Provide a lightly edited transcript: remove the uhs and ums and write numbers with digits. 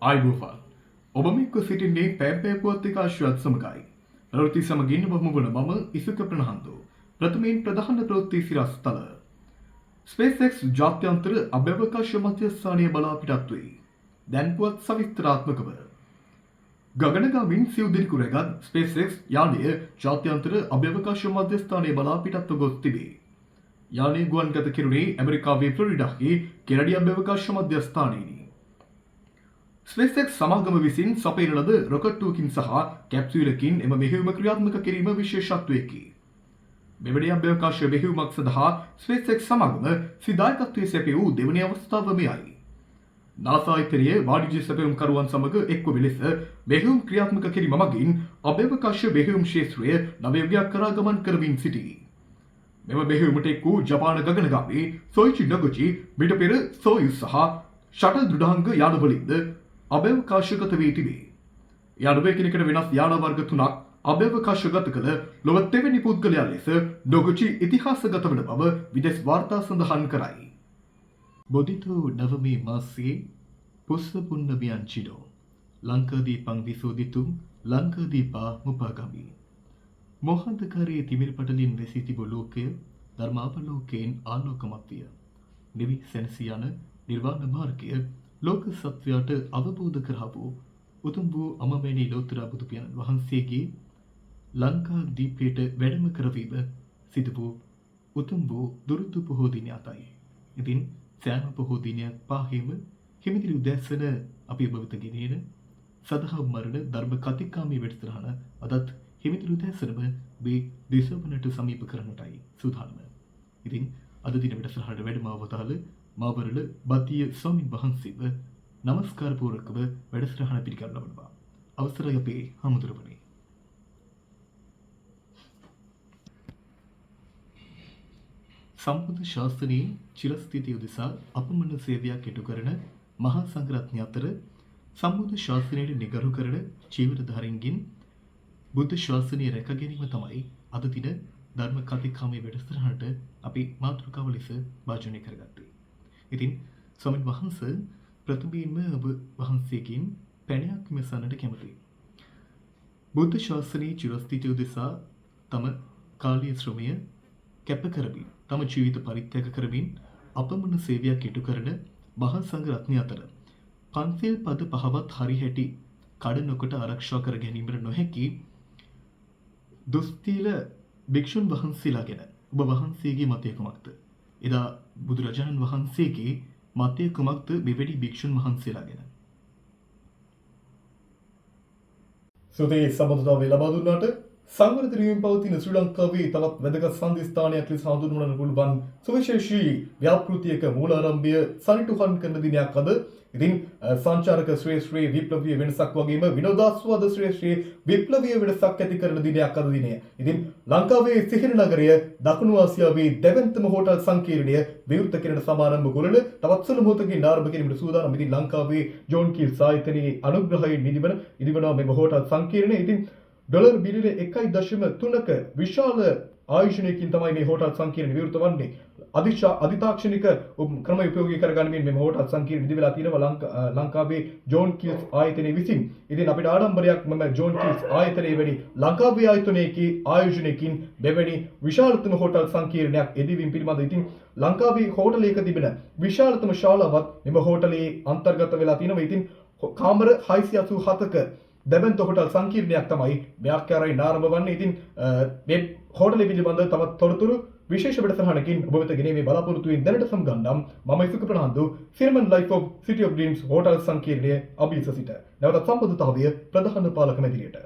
ආයුබෝවන් ඔබ මෙක්ව සිටින්නේ පැම්පෑ පුවත්තිකාශයත් සමගයි. ප්‍රවෘත්ති සමගින් ඔබම වන මම ඉසුක ප්‍රනාන්දු. ප්‍රථමයෙන් ප්‍රධාන ප්‍රවෘත්ති සිරස්තල. SpaceX ජාත්‍යන්තර අභ්‍යවකාශ මධ්‍යස්ථානය බලා පිටත් වෙයි. දැන් පුවත් සවිස්තරාත්මකව. ගගනගාමින් සිව් දිනකු රැගත් SpaceX යානය ජාත්‍යන්තර අභ්‍යවකාශ මධ්‍යස්ථානය බලා පිටත්ව ගොස් තිබේ. යානය ගුවන්ගත කෙරුණේ ඇමරිකාවේ ෆ්ලොරිඩාහි කෙනඩි අභ්‍යවකාශ මධ්‍යස්ථානයේදී. SpaceX සමාගම විසින් සපයන ලද රොකට් 2කින් සහ කැප්සියුලකින් එම මෙහෙයුම ක්‍රියාත්මක කිරීම විශේෂත්වයකි. මෙවැනි අභ්‍යවකාශ මෙහෙයුමක් සඳහා SpaceX සමාගම සිදායකත්වයේ සැපයූ දෙවැනි අවස්ථාව මෙයයි. NASA ආයතනයේ වාණිජ්‍ය සැපයුම්කරුවන් සමග එක්ව ලෙස මෙහෙයුම් ක්‍රියාත්මක කිරීම මගින් අභ්‍යවකාශ මෙහෙයුම් ක්ෂේත්‍රය නව යුගයක් කරා ගමන් කරමින් සිටී. මෙම මෙහෙයුමට එක් වූ ජපාන ගගනගාමී සොයිචි නොගුචි මිට පෙර සෝයුස් සහ ෂටල් දෘඩාංග යානවලින්ද අභ්‍යවකාශගත වී තිබේ. යාන වේගයකට වෙනස් යාන වර්ග 3ක් අභ්‍යවකාශගත කළ ලොව තෙවැනි පුද්ගලයා ලෙස නොගුචි ඉතිහාසගත වන බව විදේශ වාර්තා සඳහන් කරයි. බොදිතු නවමී මාසයේ පුස්සපුන්න ව්‍යංජිනෝ ලංකාදීපං විසෝදිතුම් ලංකාදීපා මුපාගමි. මොහන්දකාරයේ තිමිර පටලින් වැසී තිබූ ලෝකය ධර්මාවලෝකයෙන් ආලෝකමත් විය. නිවි සැනසී යන නිර්වාණ මාර්ගය ලෝක සත්වයාට අවබෝධ කරා වූ උතුම් වූ අමමැණි ලෝතර බුදු පියාණන් වහන්සේගේ ලංකා දීපයට වැඩම කරවීම සිදු වූ උතුම් වූ දුරුතු පොහෝ දිනයයි. ඉතින් සෑම පොහෝ දිනයක් පාහෙම හිමිදිරි උදැසන අපි ඔබ වෙත ගෙනෙන සදහම් මරණ ධර්ම කතිකාමී වැඩසටහන අදත් හිමිදිරි උදැසනම මේ දිසවනට සමීප කරන්නටයි සූදානම. ඉතින් අද දින වැඩසටහනට වැඩමවතාල මාවරල බතිය ස්වාමින් වහන්සේව නමස්කාර පූර්වකව වැඩසටහන පිළිගන්න ලබනවා. අවසරයි අපේ හමුදුරවනේ. සම්බුද්ධ ශාසනයේ චිරස්ථිතිය උදෙසා අපමණ සේවයක් ඉටු කරන මහා සංඝරත්නය අතර සම්බුද්ධ ශාසනයට නිගරු කරන චීවරධාරීන්ගෙන් බුද්ධ ශාසනය රැක ගැනීම තමයි අද දින ධර්ම කතිකාමී වැඩසටහනට අපි මාතෘකාව ලෙස වාජනය කරගත්තේ. ඉතින් ස්වාමීන් වහන්සේ ප්‍රථමයෙන්ම ඔබ වහන්සේගෙන් පැනයක් මෙසන්නට කැමතියි. බුද්ධ ශාසනයේ චිරස්ථිතිය උදෙසා තම කාලීය ශ්‍රමය කැප කරමින් තම ජීවිත පරිත්‍යාග කරමින් අපමණ සේවයක් ඉටු කරන මහා සංඝ රත්නය අතර පන්සිල් පද පහවත් හරිහැටි කඩ නොකොට ආරක්ෂා කර ගැනීමට නොහැකි දුස්තිල භික්ෂුන් වහන්සේලා ගැන ඔබ වහන්සේගේ මතය කුමක්ද? එදා බුදුරජාණන් වහන්සේගේ මතය කුමක්ද මෙවැනි භික්ෂුන් වහන්සේලා ගැන? සුදේ සම්බන්ධතාවය ලබා දුන්නාට සංවර දිරියෙන් පවතින ශ්‍රී ලංකාවේ තවත් වැදගත් සංදිස්ථානයක් ලෙස හඳුන්වන්නට පුළුවන් සුවිශේෂී ව්‍යාපෘතියක මූලාරම්භය සනිටුහන් කරන දිනයක් අද. ඉතින් සංචාරක ශ්‍රේෂ්ඨී විප්ලවීය වෙනසක් වගේම විනෝදාස්වාද ශ්‍රේෂ්ඨී විප්ලවීය වෙනසක් ඇති කරන දිනයක් අද දිනය. ඉතින් ලංකාවේ සිහින නගරය දකුණු ආසියාවේ දෙවන්තම හෝටල් සංකීර්ණය විවෘත කිරීමට සමාරම්භ කරන තවත් සුළු මොහොතකින් ආරම්භ කිරීමට සූදානම්. ඉතින් ලංකාවේ ජෝන් කීල්ස් ආයතනයේ අනුග්‍රහයෙන් නිදිවන මෙම හෝටල් සංකීර්ණය ඉතින් ඩොලර් බිලියන 1.3ක විශාල ආයෝජනයකින් තමයි මේ හෝටල් සංකීර්ණය විවෘත වන්නේ. අධිතාක්ෂණික ක්‍රම උපයෝගී කරගනිමින් මේ හෝටල් සංකීර්ණය ඉදි වෙලා තියෙනවා ලංකාවේ ජෝන් කීල්ස් ආයතනයේ විසින්. ඉතින් අපිට ආඩම්බරයක් මම ජෝන් කීල්ස් ආයතනයේ වැනි ලංකාවේ ආයතනයේකී ආයෝජනයකින් මෙවැනි විශාලතම හෝටල් සංකීර්ණයක් එදිවීම පිළිබඳ ඉතින් ලංකාවේ හෝටලයක තිබෙන විශාලතම ශාලාවත් මෙම හෝටලයේ අන්තර්ගත වෙලා තියෙනවා. ඉතින් කාමර 687ක දෙබන්ත හෝටල් සංකීර්ණයක් තමයි මේ ආකාරයෙන් ආරම්භ වන්නේ. ඉතින් මේ හෝටලෙ පිළිබඳව තවත් තොරතුරු විශේෂ වැඩසටහනකින් ඔබ වෙත ගෙනීමේ බලාපොරොත්තු වෙන දැනට සම්ගන්නම් මම ඉසුක ප්‍රනාන්දු සිරමන් ලයිෆ් ඔෆ් සිටි ඔෆ් ඩ්‍රීම්ස් හෝටල් සංකීර්ණයේ අභියස සිට නැවතත් සම්බන්ධතාවය ප්‍රධාන පාලක මැදිරියට